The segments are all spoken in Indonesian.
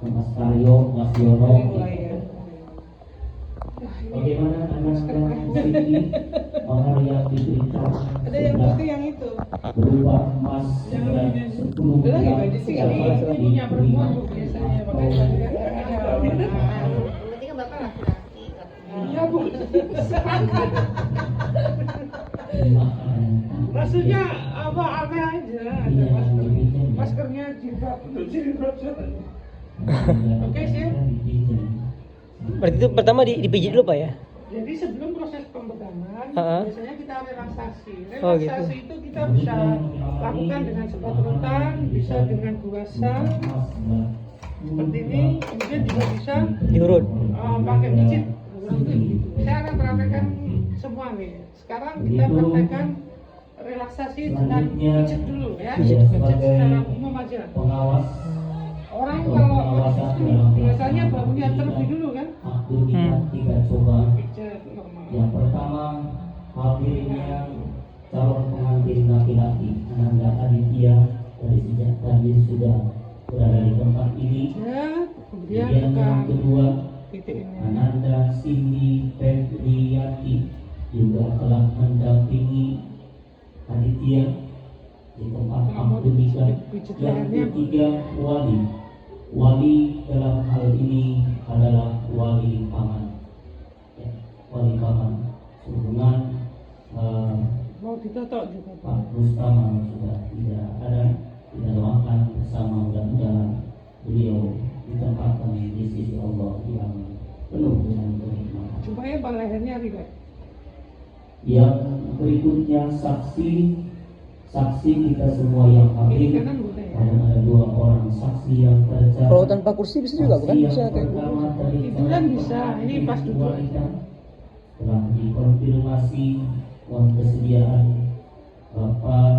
Mas Karyo, Mas Yono. Bagaimana Anda Siti Maharia diberitahu Ada yang putih yang itu. berubah emas dan 10 Udah lagi gram baju sih kali ini punya perempuan bu biasanya pakai baju kan ada. Berarti kan bapak laki-laki. Iya bu. Maksudnya apa aneh aja ada masker. Maskernya jilbab untuk jilbab. Oke sih. Berarti itu pertama dipijit dulu Pak ya? Jadi sebelum proses pembedahan, Ha-ha. biasanya kita relaksasi. Oh, Relaksasi gitu. itu kita bisa lakukan dengan semprot-semprotan, bisa dengan guasa seperti ini, kemudian juga bisa Diurut. pakai pijit. Saya akan praktekkan semua nih. Sekarang kita praktekkan relaksasi dengan pijit dulu ya. Pijit. Pijit secara umum aja. pengawas Orang kalau biasanya bangunnya terlebih dulu kan? aku kita coba. Pijat normal. Yang pertama, hadirnya calon pengantin laki-laki Ananda Aditya dari sejak tadi sudah berada di tempat ini. Ya, kemudian Kemudian yang tekan kedua, titik ini. Ananda Cindy Febriati juga telah mendampingi Aditya di tempat akad nikah. Yang ketiga, wali dalam hal ini adalah wali paman. Ya, wali paman hubungan Mau ditotok juga Pak. Pak Rustama sudah tidak ada, kita doakan bersama, mudah-mudahan beliau ditempatkan di sisi Allah yang penuh dengan kenikmatan. Supaya Pak lehernya rileks. Yang berikutnya saksi kita semua yang Kiri hadir. kanan boleh ya. Ada 2 orang saksi yang tercatat. Kalau tanpa kursi bisa juga bukan? Saksi yang Bisa kayak gitu. pertama tadi Itu kan bisa, ini pas duduk. telah dikonfirmasi mohon kesediaan Bapak.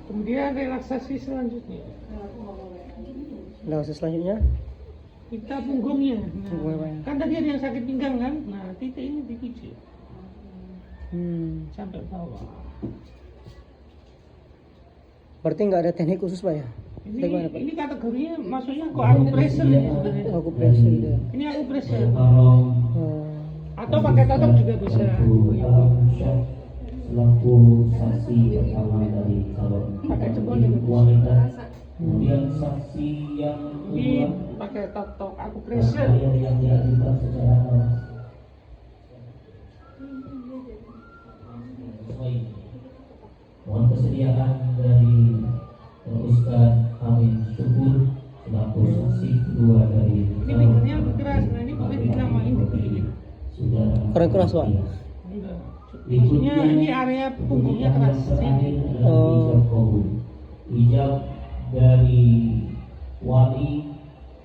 Kemudian relaksasi selanjutnya. Nah, selanjutnya Kita punggungnya. Nah, Punggungnya, Pak, ya. kan tadi ada yang sakit pinggang kan? Nah, titik ini dipijit sampai bawah. berarti nggak ada teknik khusus Pak ya? Bagaimana, Pak? Ini kategorinya maksudnya kok aku pressure ya sebenarnya. Aku pressure gitu ya. Ini aku pressure. Kalau Oh. Atau pakai totok juga bisa. selaku saksi pertama dari calon Pakai jempol pengantin juga bisa. wanita. Kemudian saksi yang Ini kedua, pakai totok aku pressure. saya yang diajukan secara langsung. Mohon kesediaan dari Ustaz Amin Syukur selaku saksi kedua dari Ini pinggangnya agak keras. Nah, ini boleh disamain begini. sudah Kurang keras, Pak? Enggak. Maksudnya ini area punggungnya keras. terakhir Sini. adalah Oh. ijab kabul. Ijab dari wali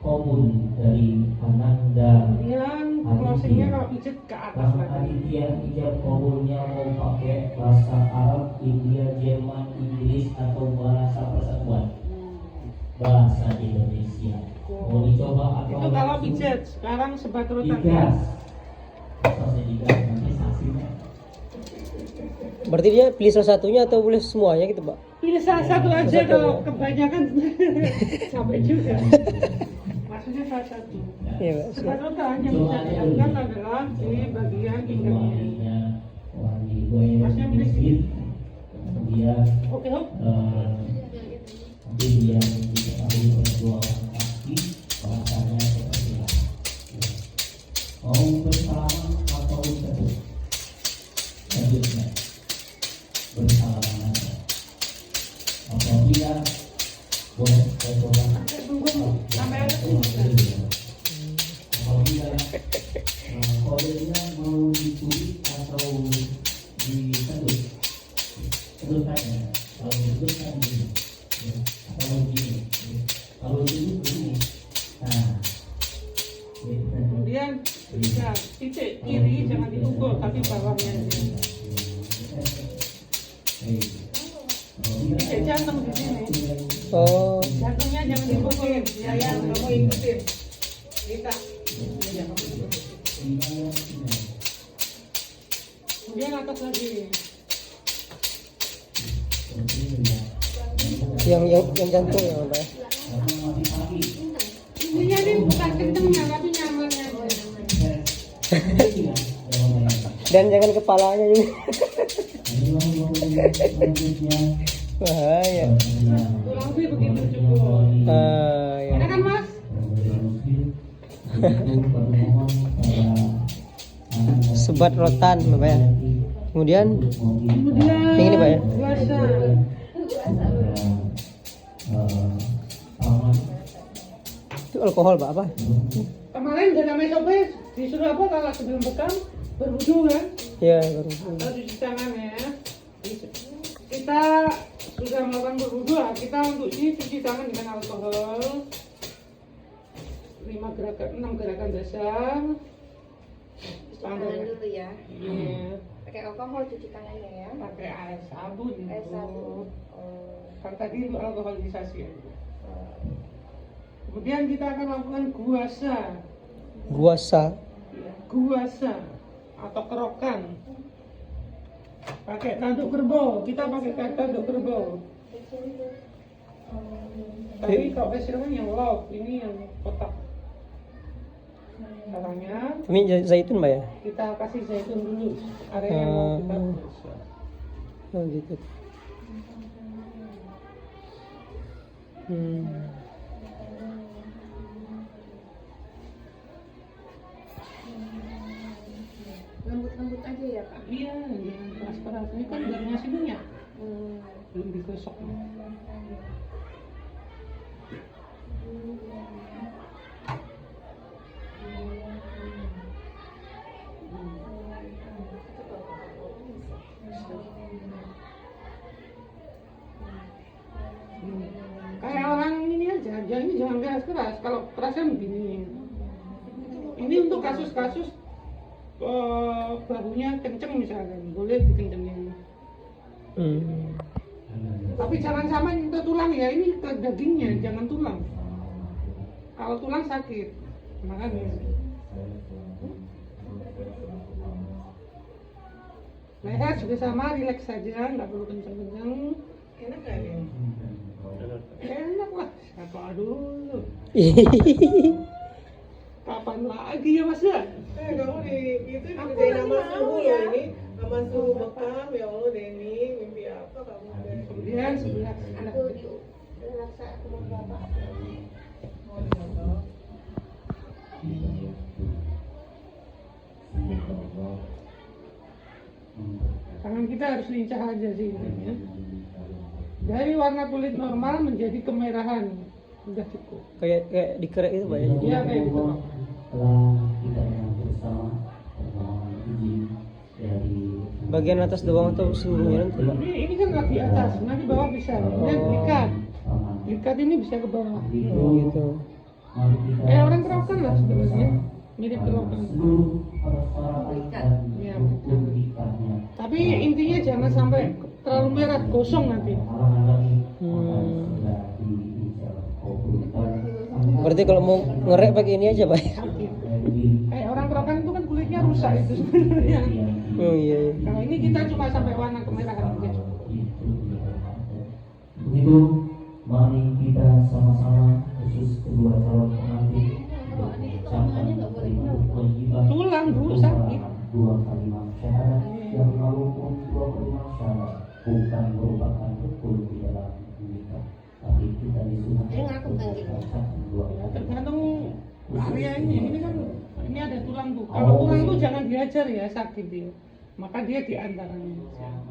kabul dari Ananda. Kemudian closingnya kalau pijit ke atas Karena lagi. Aditya ijab kabulnya mau pakai bahasa Arab, India, Jerman, Inggris atau bahasa persatuan, bahasa Indonesia. Mau dicoba atau Itu kalau pijat. Sekarang sebat rotan. digas? Kalau digas nanti saksinya. Berarti dia pilih salah satunya atau boleh semuanya gitu Pak? Pilih salah satu aja Satu. kalau kebanyakan sampai juga. Maksudnya salah satu. Iya Pak. Sebat rotan yang bisa dilakukan adalah di bagian pinggangnya. Walinya wali gue Masnya pilih sini. masjid, kemudian Oke, Hop. nanti dia diketahui oleh 2 orang saksi bahasanya seperti apa. Mau bersalaman atau teduh? Selanjutnya bersalaman aja. Apabila boleh saya coba. Pakai punggung sampai atas ini. Apabila kodenya mau ditulis atau disedut, sedut saja. Kalau sedut kan gini, ya. Kalau gini, ya. Kalau sedut begini. Nah, gitu kan. Kemudian bisa titik kiri jangan dipukul tapi bawahnya aja. Titik jantung di sini. Oh. Jantungnya jangan dipukulin. Ya ya, kamu ikutin. Kita. Kemudian atas lagi. Yang jantung ya Pak. bukan kencengnya tapi nyamannya aja. Dan jangan kepalanya juga. Bahaya. Kurang lebih begitu cukup. Ya. Enak kan Mas? Sebat rotan Bapak ya. Kemudian Kemudian yang ini Pak ya. puasa. Itu alkohol Pak apa? Kemarin Jana Mesobe disuruh apa kalau sebelum bekam berwudu kan? Ya baru. Atau cuci tangan ya. Kita sudah melakukan berwudu lah. Kita untuk ini cuci tangan dengan alkohol. 6 gerakan dasar. Cuci tangan dulu ya. Iya. Pakai alkohol cuci tangannya ya. Pakai air sabun. Air Bu. sabun. Oh. Kan tadi itu alkoholisasi ya. Kemudian kita akan lakukan guasa. Guasa. Guasa atau kerokan. Pakai tanduk kerbau. Kita pakai tanduk kerbau. Tapi kalau versi yang love, ini yang kotak. Caranya Ini zaitun Pak ya. kita kasih zaitun dulu area yang mau kita guasa. Oh gitu. Lembut-lembut aja ya Pak. Iya, jangan keras-keras. Ini kan udah ngasih minyak, Hmm. belum digosok. Kayak orang ini aja, ini jangan keras-keras. Kalau kerasnya begini. Ini untuk kasus-kasus bahunya kenceng misalkan, boleh dikencengin. Tapi jangan sama ke tulang ya, ini ke dagingnya, jangan tulang. Kalau tulang sakit, makanya. Leher juga sama, rileks saja, nggak perlu kenceng-kenceng. Enak nggak ya? Enak lah, siapa dulu. Kapan lagi ya Mas ya? Kamu itu kerjain nama suhu loh ini, nama suhu bekam ya Allah Denny, mimpi apa kamu? Kemudian sebelah anak Aku itu. laksa aku mau bapak. Tangan kita harus lincah aja sih intinya. Dari warna kulit normal menjadi kemerahan, udah cukup. Kayak dikerek itu Pak ya. Iya kayak gitu. Telah kita bersama permohonan izin dari Bagian atas doang atau seluruhnya nanti? Ini kan lagi atas, nanti bawah bisa. Kemudian likat, likat ini bisa ke bawah. Oh gitu. Orang kerokan lah sebenarnya, mirip kerokan. Ya, betul. Tapi intinya jangan sampai terlalu merah, gosong nanti. Berarti kalau mau ngerek pakai ini aja Pak. Sakit. Kayak orang kerokan itu kan kulitnya rusak itu sebenarnya. Oh iya. Kalau ini kita cuma sampai warna kemerahan aja. Begitu, mari kita sama-sama khusus kedua calon pengantin mengucapkan kewajiban Tulang Bu sakit. dua kalimat syahadat yang walaupun dua kalimat syahadat bukan merupakan rukun di dalam nikah, tapi kita disunahkan Ini ngaku kan gitu. mengucapkan dua Ya, kalimat. tergantung areanya. Ini kan ini ada tulang Bu. Kalau tulang itu jangan diajar ya, sakit dia. Maka dia di antaranya.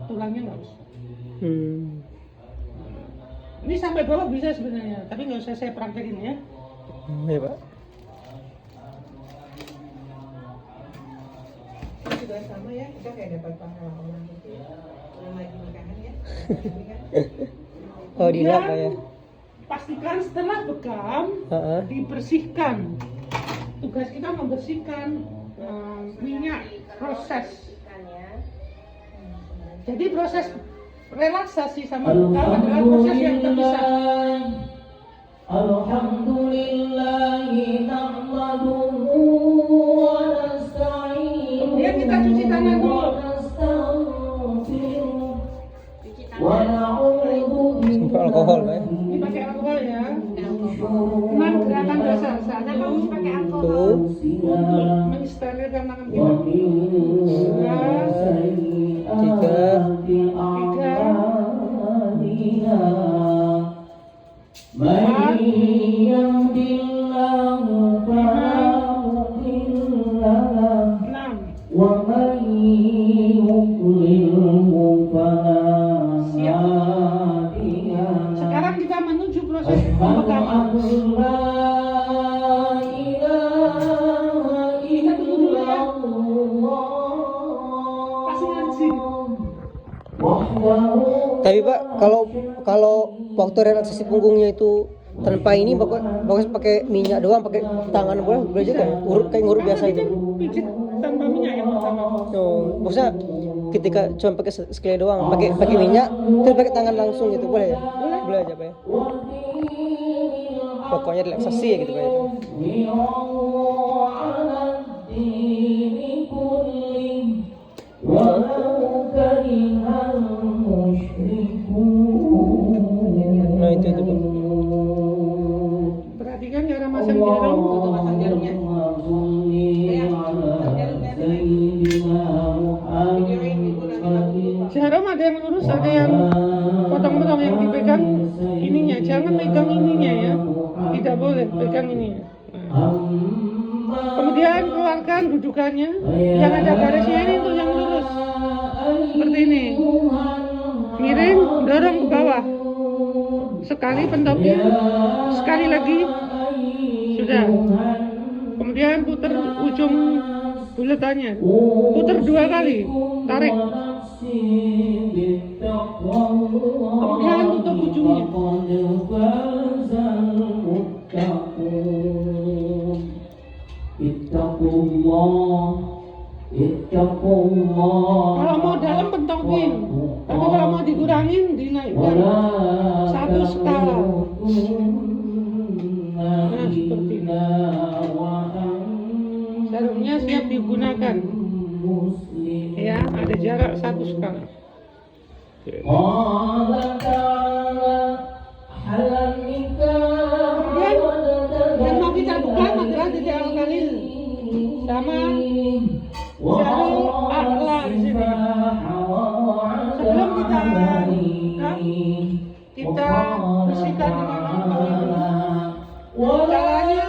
Tulangnya nggak usah. Ini sampai bawah bisa sebenarnya, tapi nggak usah saya praktekin ya. Iya Pak. Ini juga sama ya, kita kayak dapat pahala orang itu orang lagi nikahan ya. Oh dilap Pak ya. Pastikan setelah bekam Heeh. dibersihkan. Tugas kita membersihkan minyak proses. Kan ya. Jadi proses relaksasi sama bekam adalah proses yang terpisah. Alhamdulillahi nahmaduhu wa nasta'inuhu Kemudian kita cuci tangan dulu. wa nastaghfiruh Cuci wa tangan. na'udzu Sampai alkohol Pak ya. Ini pakai alkohol ya. 6 billahi perawatan dasar. Soalnya kamu pakai alkohol Tuh. untuk mensterilkan tangan kita. من يهد الله فلا مضل له 6. ومن يضلله فلا هادي له Sekarang kita menuju proses أشهد pembekalan. أن لا إله إلا Kasih ngaji. الله وحده Tapi Pak, kalau waktu relaksasi punggungnya itu tanpa ini bagus pakai minyak doang, pakai tangan boleh juga kan? Urut kayak ngurut biasa Kita itu. pijit tanpa minyak yang pertama. Oh, maksudnya ketika cuma pakai sekali doang, pakai minyak, terus pakai tangan langsung gitu boleh ya? Boleh aja Pak ya. Pokoknya relaksasi ya gitu Pak ya. Nah itu Pak. Perhatikan cara masang jarum. Jarum ada yang lurus, ada yang potong-potong, yang dipegang ininya. Jangan pegang ininya ya. Tidak boleh pegang ininya. Nah. Kemudian keluarkan dudukannya. Yang ada garisnya ini untuk yang lurus. Seperti ini. Miring, dorong ke bawah. Sekali pentopin, sekali lagi. Sudah. Kemudian putar ujung buletannya. Putar 2 kali. Tarik. Kemudian tutup ujungnya. Kalau mau dalam pentopin, tapi kalau mau dikurangin dinaikkan 1 skala. Nah seperti ini. Jarumnya siap digunakan. Ya, ada jarak 1 skala. Kemudian yang mau kita buka adalah titik alkalin sama jarum akla di sini. Sebelum kita buka, kita bersihkan dengan alkohol. Caranya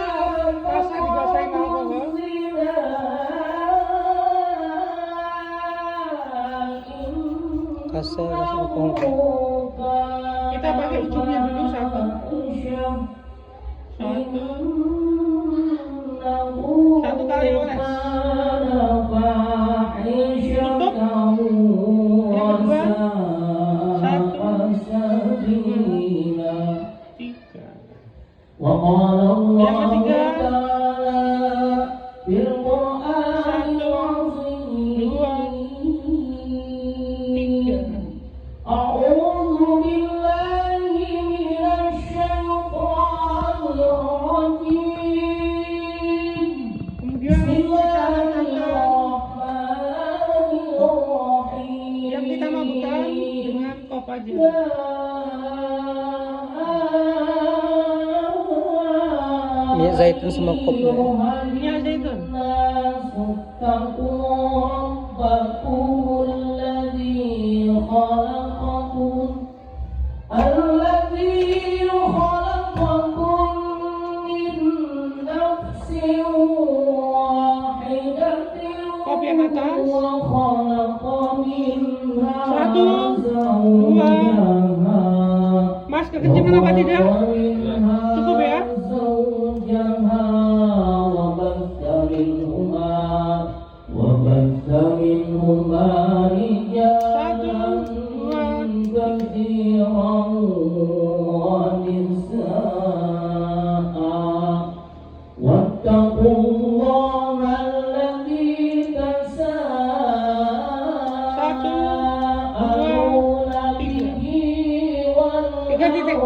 rasa dibasahin alkohol. Kasar alkohol. Kita pakai ujungnya dulu 1. 1 kali oles. Tutup. Yang kedua 1, 2, 3. Yang ketiga 1, 2, 3. أعوذ بالله من الشيطان الرجيم Kemudian بسم kita الله angkat الرحمن الرحيم yang kita mau buka dengan kop aja. Minyak zaitun sama kopnya. Minyak zaitun. Kop yang atas. 1, 2. Mas kekencengan apa tidak? Cukup ya. 3 titik.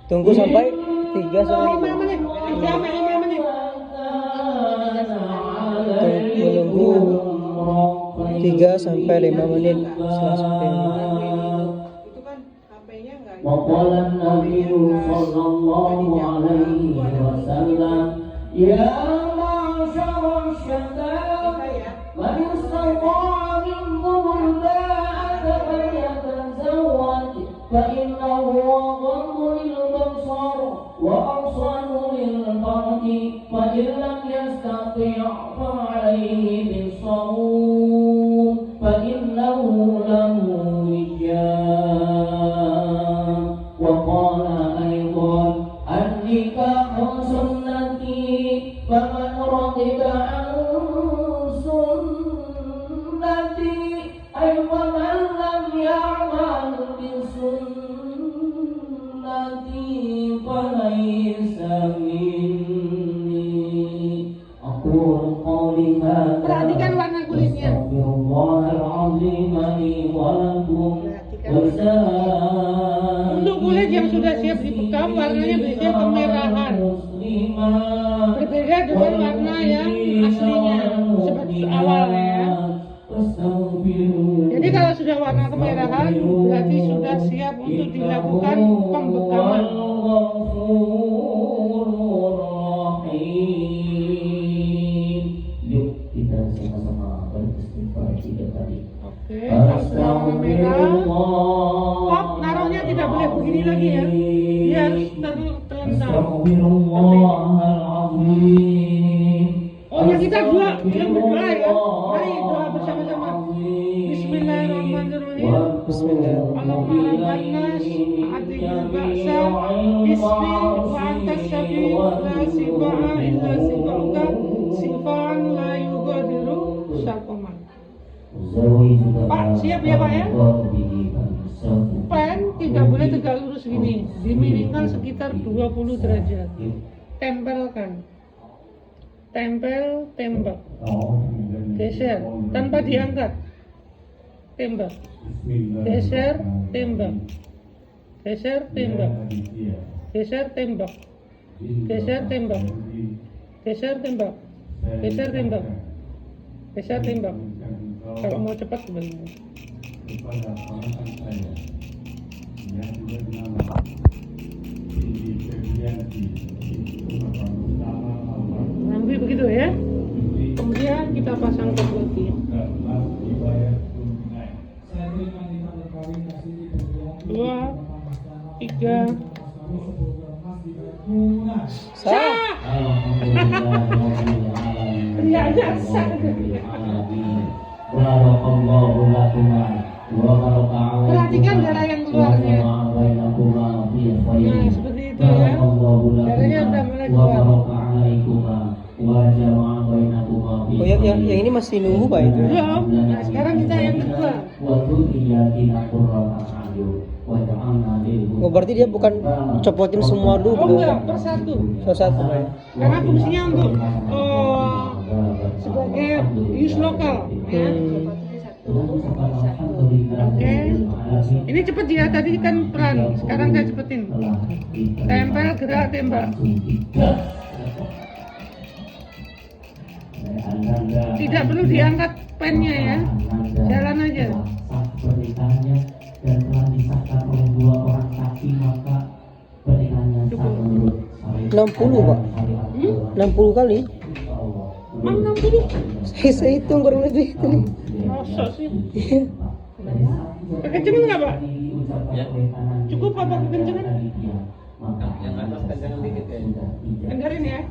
Tunggu sampai 3 sampai 5 menit. 3 sampai 5 menit. menunggu 3 sampai 5 menit setelah sampai. Itu kan HP-nya وقال النبي صلى الله عليه وسلم يا معشر الشباب من استطاع منكم الباءة فليتزوج فإنه أغض للبصر وأحصن للفرج فإن لم يستطع فعليه بالصوم فإنه له وجاء وقال أيضا النكاح سنتي فمن رغب عن سنتي أي ومن لم يعمل بسنتي فليس مني أقول قولي هذا Perhatikan warna kulitnya. أستغفر الله العظيم لي ولكم Untuk kulit yang sudah siap dibekam, warnanya biasanya kemerahan. Berbeda dengan warna yang aslinya seperti awal ya. Jadi kalau sudah warna kemerahan, berarti sudah siap untuk dilakukan pembekaman. Yuk kita sama-sama beristighfar 3 kali. Oke, pas sudah warna merah, pop naruhnya tidak boleh begini lagi ya. Dia harus terlentang. Oh ya kita yang berdoa ya. Mari doa bersama-sama. Bismillahirrahmanirrahim. Allahumma rabban nas adil ba'sa ismi wa anta syafi la sifa'a illa sifa'uka sifa'an la yughadiru syaqaman. Pak, siap ya Pak ya? Pen tidak boleh tegak lurus gini, dimiringkan sekitar 20 derajat. Tempelkan. Tempel, tembak. Geser, tanpa diangkat. Tembak. Geser, tembak. Geser, tembak. Geser, tembak. Geser, tembak. Geser, tembak. Geser, tembak. Geser, tembak. Kalau mau cepat sebenarnya. Kepada orang saya yang juga bernama Cindy Febrianti Bapak Utama Allah Nanti begitu ya. Kemudian kita pasang ke lagi. telah dibayar tunai. Saya berikan di tanda kawin kasih di 2, 3. Sah. Teriaknya sah. Perhatikan darah yang keluarnya. Nah, seperti itu ya. Darahnya udah mulai keluar. Oh yang ini masih nunggu Pak itu. Belum. Nah, sekarang kita yang kedua. Oh berarti dia bukan copotin semua dulu Oh gitu. enggak, per satu. Satu Pak ya. Karena fungsinya untuk sebagai use lokal ya. Oke. Ini cepet ya, tadi kan pelan. Sekarang saya cepetin. Tempel, gerak, tembak. Tidak perlu diangkat pennya ya. Jalan aja. Dan telah disahkan oleh 2 orang saksi maka pernikahannya sah menurut 60 Pak. 60 kali. Mang 60. Saya hitung baru lebih itu nih. Masa sih? Kekencengan nggak Pak? Ya. Cukup apa kekencengan? Yang atas kencang dikit ya. Dengerin ya.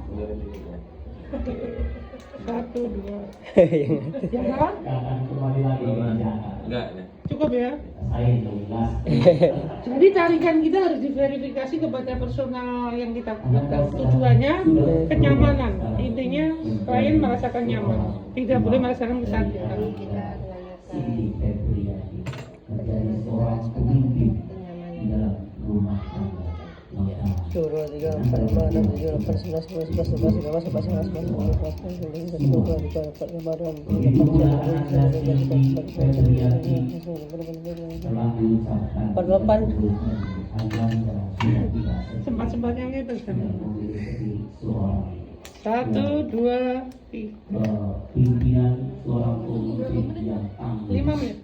1, 2. Yang bawah? Akan kembali lagi ke Jakarta. Enggak ya. Cukup ya. Saya jelas. Jadi tarikan kita harus diverifikasi kepada personal yang kita gunakan. Tujuannya kenyamanan. Intinya klien merasakan nyaman. Tidak boleh merasakan kesakitan. Cindy Febrianti menjadi seorang pemimpin di dalam rumah tangga. Tuh 2, 3, 4, 5, 6, 7, 8, 9, 10, 11, 12, 13, Sempat-sempatnya gitu kan. 1, 2, 3. Pimpinan seorang pemimpin yang tangguh. 5 menit.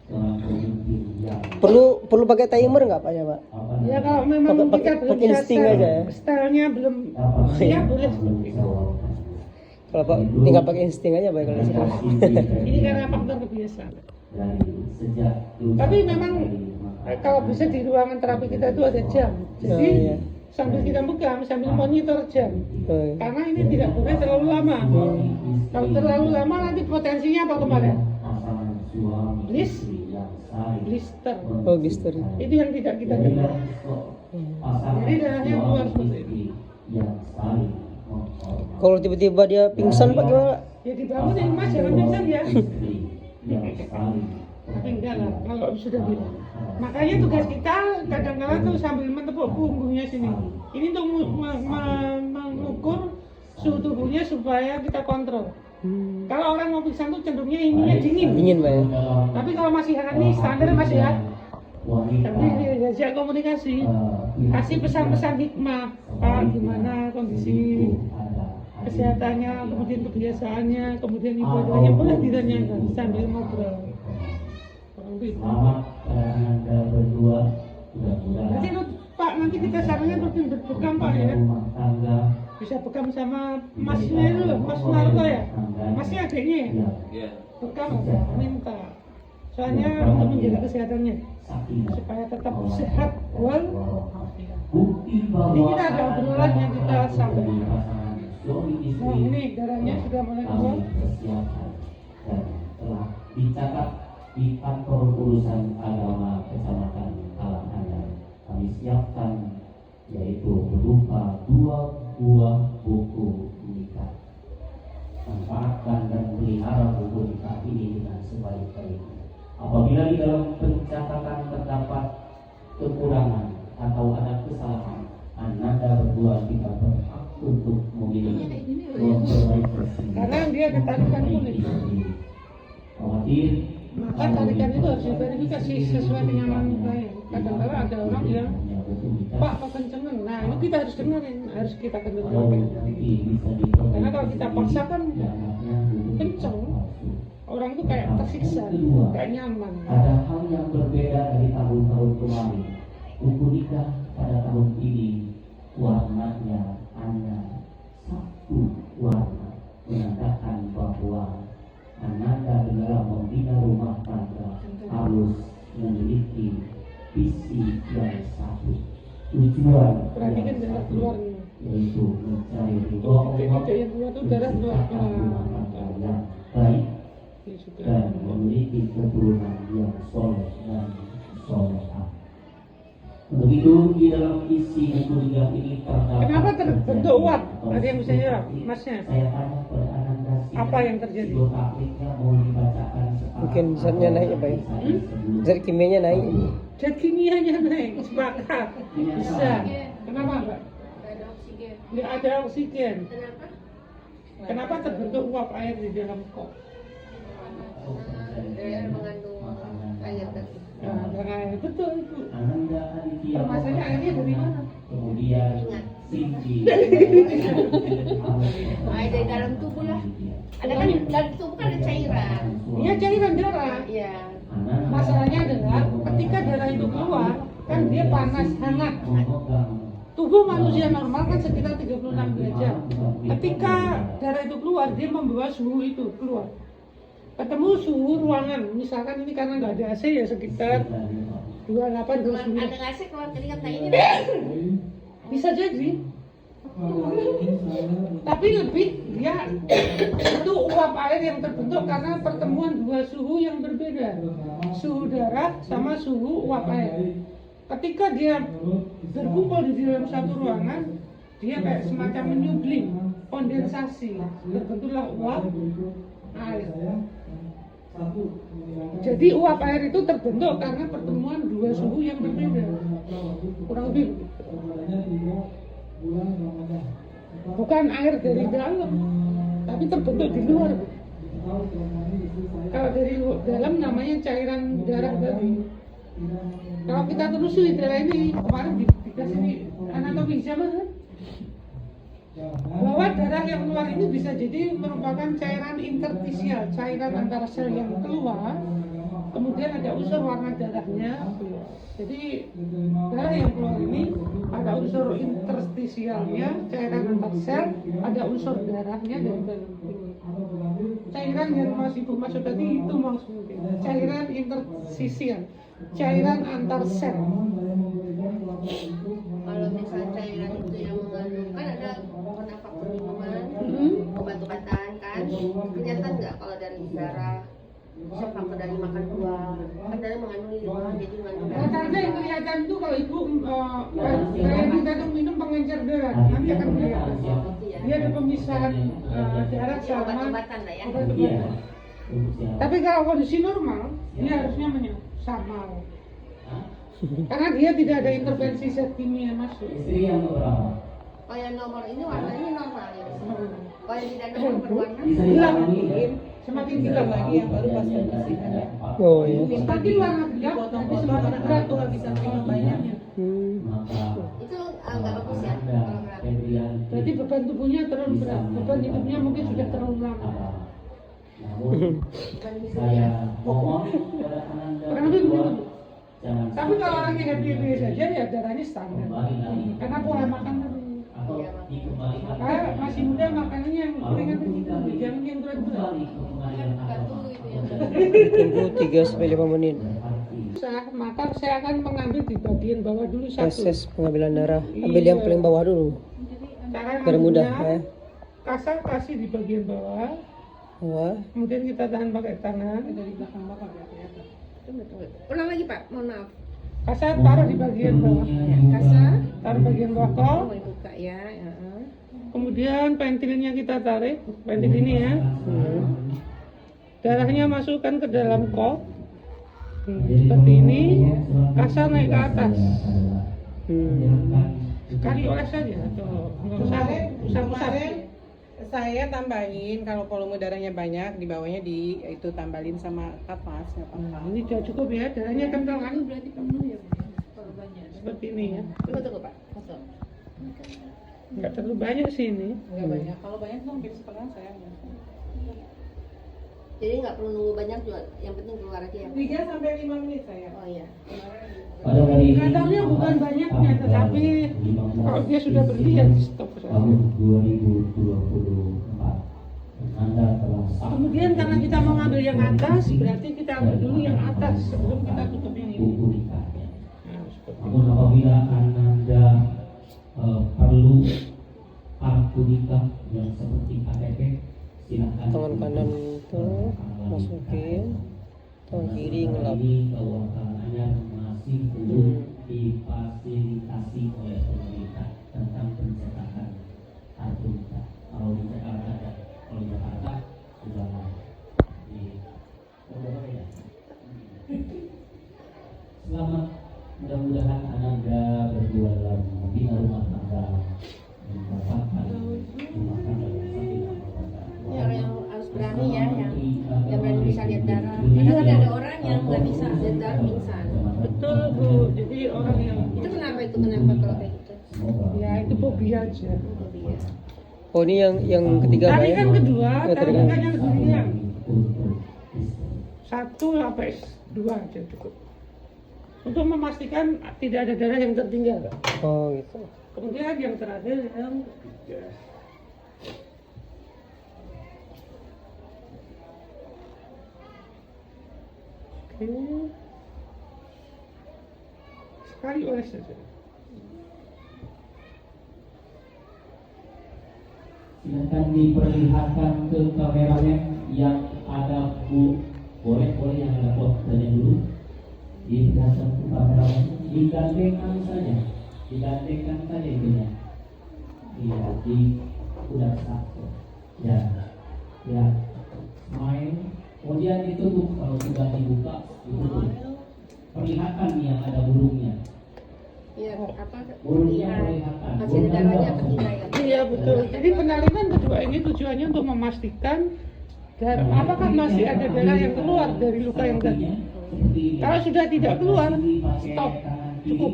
Seorang pemimpin yang Perlu pakai timer nggak Pak ya Pak? apa Ya kalau memang kita belum pakai insting biasa, aja ya. stylenya belum siap boleh seperti itu. Kalau Pak tinggal pakai insting aja baik kalau sekarang. Ini karena faktor kebiasaan. Dari sejak Tapi memang kalau bisa di ruangan terapi kita itu ada jam. Jadi Oh, iya. sambil kita pegang, sambil monitor jam. Oh, iya. Karena ini tidak boleh terlalu lama. Kalau terlalu lama nanti potensinya apa kemarin? Blister. Oh, blister. Itu yang tidak kita dengar. Jadi darahnya keluar seperti itu. Kalau tiba-tiba dia pingsan Pak gimana? Ya dibangunin Mas, jangan pingsan ya. Tapi enggak lah, kalau sudah bilang. Makanya tugas kita kadang-kadang tuh sambil menepuk punggungnya sini. Ini untuk mengukur suhu tubuhnya supaya kita kontrol. Kalau orang mau pingsan tuh cenderungnya ininya dingin. Dingin Pak ya. Tapi kalau masih hangat nih standar Mas ya. Tapi diajak komunikasi, kasih pesan-pesan hikmah, Pak gimana kondisi kesehatannya, kemudian kebiasaannya, kemudian ibadahnya boleh ditanyakan sambil ngobrol. Selamat Anda berdua. Nanti Pak, nanti kita sarannya rutin berpegang Pak ya. Rumah tangga. Bisa pegang sama masnya itu loh, Mas Narto ya. Masnya adiknya ya. Iya. Pegang minta. Soalnya untuk menjaga kesehatannya supaya tetap sehat wal. Jadi kita ada obrolan yang kita sampaikan. Nah ini darahnya sudah mulai keluar. Dan telah dicatat di kantor urusan agama kecamatan Kalangan. Kami siapkan yaitu berupa 2 buah buku nikah. Manfaatkan dan pelihara buku nikah ini dengan sebaik-baiknya. Apabila di dalam pencatatan terdapat kekurangan atau ada kesalahan, Anda berdua kita berhak untuk memilih memperbaiki. Karena dia ada tarikan kulit. Khawatir Maka tarikan itu harus diverifikasi sesuai dengan saya. Kadang-kadang ada orang bilang, Pak kekencengan. Nah itu kita harus dengerin, harus kita kendalikan. Karena kalau kita paksakan kenceng, orang itu kayak tersiksa, kayak nyaman. Ada hal yang berbeda dari tahun-tahun kemarin. Buku nikah pada tahun ini warnanya hanya satu warna, menandakan bahwa Anda dalam membina rumah tangga harus memiliki visi yang satu. Tujuan Perhatikan darah keluarnya. yaitu mencari ridho Titik yang keluar itu darah keluar. rumah tangga yang baik Ini juga. dan memiliki keturunan yang soleh dan solehah. Untuk itu di dalam isi kuliah ini terdapat. Kenapa terbentuk uap? Ada yang bisa jawab, Masnya? Saya tanya pada Ananda Apa yang terjadi? Taklidnya mau dibacakan sekarang. Mungkin zatnya naik ya Pak ya. Zat kimianya naik. Zat kimianya naik, sepakat. Bisa. Kenapa Mbak? Nggak ada oksigen. Nggak ada oksigen. Kenapa? Kenapa terbentuk uap air di dalam kok? Karena mengandung air tadi. Nah, ada air, betul itu. Ananda Aditya. Permasalahannya airnya dari mana? Kemudian Ingat. Sindi. Air dari dalam tubuh lah. Ada kan dalam tubuh kan ada cairan. Iya cairan darah. Iya. Masalahnya adalah ketika darah itu keluar, kan dia panas, hangat. Tubuh manusia normal kan sekitar 36 derajat. Ketika darah itu keluar, dia membawa suhu itu keluar. Ketemu suhu ruangan, misalkan ini karena nggak ada AC ya sekitar 28, Ada 29. ngasih keluar keringat nah ini. Bisa jadi. Tapi lebih dia itu uap air yang terbentuk karena pertemuan dua suhu yang berbeda. Suhu darah sama suhu uap air. Ketika dia berkumpul di dalam satu ruangan, dia kayak semacam menyublim, kondensasi, terbentuklah uap air. Jadi uap air itu terbentuk karena pertemuan dua suhu yang berbeda. Kurang lebih begitu. Bukan air dari dalam, tapi terbentuk di luar. Kalau dari dalam namanya cairan darah tadi. Kalau kita telusuri darah ini, kemarin dikasih anatomi zaman kan? Bahwa darah yang keluar ini bisa jadi merupakan cairan interstisial, cairan antara sel yang keluar, kemudian ada unsur warna darahnya keluar. Jadi darah yang keluar ini ada unsur interstisialnya, cairan antar sel, ada unsur darahnya dari dalam kulit. Cairan yang masih masuk tadi itu maksudnya cairan interstisial, cairan antar sel. Kalau misalnya cairan itu yang mengandung kan ada pernah faktor minuman, obat-obatan kan, kelihatan nggak kalau dari darah? Bisa faktor dari makan buah, kan darah mengandung minuman jadi mengandung darah. Rata-rata yang kelihatan itu kalau ibu kayak kita tuh minum pengencer darah, nanti akan kelihatan. Dia ada pemisahan darah Jadi sama obat-obatan lah ya. Iya. obat-obatan. Tapi kalau kondisi normal, dia harusnya sama. Karena dia tidak ada intervensi zat kimia masuk. Istri yang berapa? Kalau yang nomor ini warnanya normal ya. Kalau yang tidak normal berwarna Gelap. Semakin gelap lagi yang baru pas pembersihan ya. Oh iya. Semakin warna gelap, nanti semakin berat tuh bisa terima banyaknya. Maka itu nggak bagus ya kalau berat. Berarti beban tubuhnya terlalu berat, beban hidupnya mungkin sudah terlalu lama. namun saya mohon kepada Ananda Kurang lebih begitu. berdua, jangan Tapi kalau sampai orangnya happy saja ya darahnya standar. kembali lagi Karena pola makan tadi. atau dikembalikan Makanya masih muda makanannya yang ringan kecil, jangan yang berat-berat. kembali ke pengadilan agama. Tunggu 3 sampai 5 menit. Maka saya akan mengambil di bagian bawah dulu satu. Proses pengambilan darah. Ambil yang paling bawah dulu. Cara Biar mudah ngambilnya, ya. kasar kasih di bagian bawah, Bawah. kemudian kita tahan pakai tangan. Dari belakang bapak ya kelihatan. Tunggu. Ulang lagi Pak, mohon maaf. Kasar taruh di bagian bawah, Kasar, taruh bagian bawah kol. mau dibuka ya. Kemudian pentilnya kita tarik, pentil ini ya. Darahnya masukkan ke dalam kol. Seperti ini, kasar naik ke atas. Sekali oles saja atau nggak usah usap-usap. Kemarin saya tambahin kalau volume darahnya banyak di bawahnya di itu tambahin sama kapas nggak apa-apa. Nah, ini sudah cukup ya, darahnya kental kan berarti penuh ya. Seperti ini ya. Tunggu Pak, kosong. Nggak terlalu banyak sih ini. Nggak banyak. Kalau banyak tuh hampir setengah saya. Jadi nggak perlu nunggu banyak juga, yang penting keluar aja ya. 3 sampai 5 menit saya. Oh iya. Pada hari ini Kadangnya bukan banyaknya, tetapi kalau dia sudah berhenti ya di stop saja. tahun 2024 Anda telah sah. Kemudian karena kita mau ngambil yang atas, berarti kita ambil dulu yang atas sebelum kita tutup yang ini. buku nikahnya. Nah, seperti Namun apabila Anda perlu kartu nikah yang seperti KTP, silakan. Tangan kanan itu masukin, tangan kiri ngelap. Ini kewakilannya masih belum difasilitasi oleh pemerintah tentang pencetakan kartu nikah. Kalau di Jakarta ada, kalau di Jakarta sudah di ya. Selamat, mudah-mudahan Anda berdua dalam membina rumah tangga mendapatkan rumah tangga yang sakinah mawaddah. Ini orang yang harus berani ya, yang berani bisa lihat darah. Kadang ada orang yang nggak bisa lihat darah pingsan. betul Bu. Jadi orang yang Itu kenapa kalau kayak gitu? ya itu fobia aja. Fobia. Oh ini yang ketiga Pak Tadi ya? kan kedua, Ya, tadi tadi kan kan. yang ketiga. 1 sampai 2 aja cukup. Untuk memastikan tidak ada darah yang tertinggal. Oh gitu. Kemudian yang terakhir yang ketiga. Oke. Sekali oles saja. Silakan diperlihatkan ke kameramen yang ada Bu. Boleh yang ada fotonya dulu. Diperlihatkan ke kameramen. Digandengkan saja. Digandengkan saja itunya. Iya, udah satu. Ya. Smile. Kemudian ditutup kalau sudah dibuka, ditutup. Perlihatkan yang ada burungnya. Iya, apa? Burungnya Iya. perlihatkan. Masih ada darahnya apa tidak ya? Iya betul. Jadi penarikan kedua ini tujuannya untuk memastikan darah, apakah masih ada darah yang keluar dari luka yang tadi. Kalau sudah tidak keluar, stop. Cukup.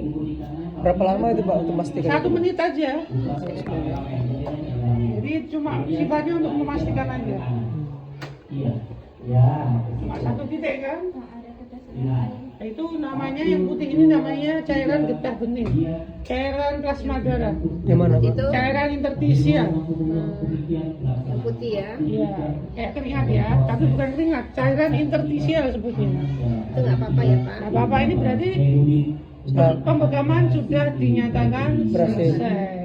Berapa lama itu Pak untuk memastikan? 1 menit aja. Jadi cuma sifatnya untuk memastikan aja. Iya. Ya. Cuma 1 titik kan. Ya. Itu namanya yang putih ini namanya cairan getah bening, cairan plasma darah, Yang mana, Pak? Itu cairan interstisial. yang putih ya. Iya, kayak keringat ya, tapi bukan keringat, cairan interstisial sebutnya. Itu nggak apa-apa ya Pak. Nah, Bapak ini berarti pembegaman sudah dinyatakan Berhasil. selesai.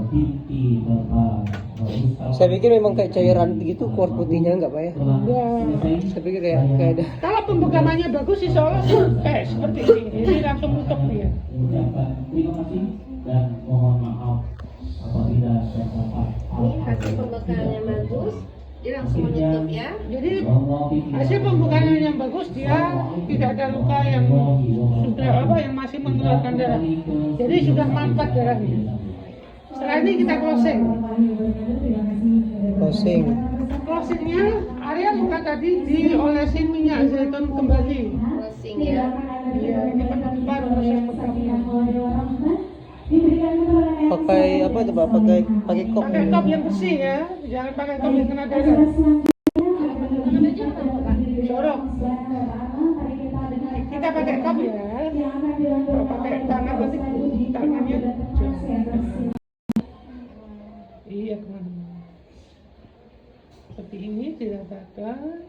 Binti Bapak Saya pikir memang kayak cairan begitu keluar putihnya enggak, Pak ya? Enggak. Saya pikir kayak ada. Kalau pembegamannya bagus sih soalnya kayak seperti ini langsung tutup dia. mengucapkan terima kasih dan mohon maaf apabila terdapat Ini hasil pembekalannya bagus, dia langsung menutup ya. Jadi hasil pembekalan yang bagus dia tidak ada luka yang sudah apa yang masih mengeluarkan darah. Jadi sudah mampat darahnya. Setelah ini kita closing. Closingnya area luka tadi diolesin minyak zaitun kembali. Closing ya. Iya, ini penutupan proses pembegaman. Pakai apa itu, Pak? Pakai kop. Pakai kop yang bersih ya, jangan pakai kop yang kena darah. Jorok. Kita pakai kop ya. Kalau pakai tangan nanti tangannya jorok. Iya, kemana-mana. Seperti ini diratakan.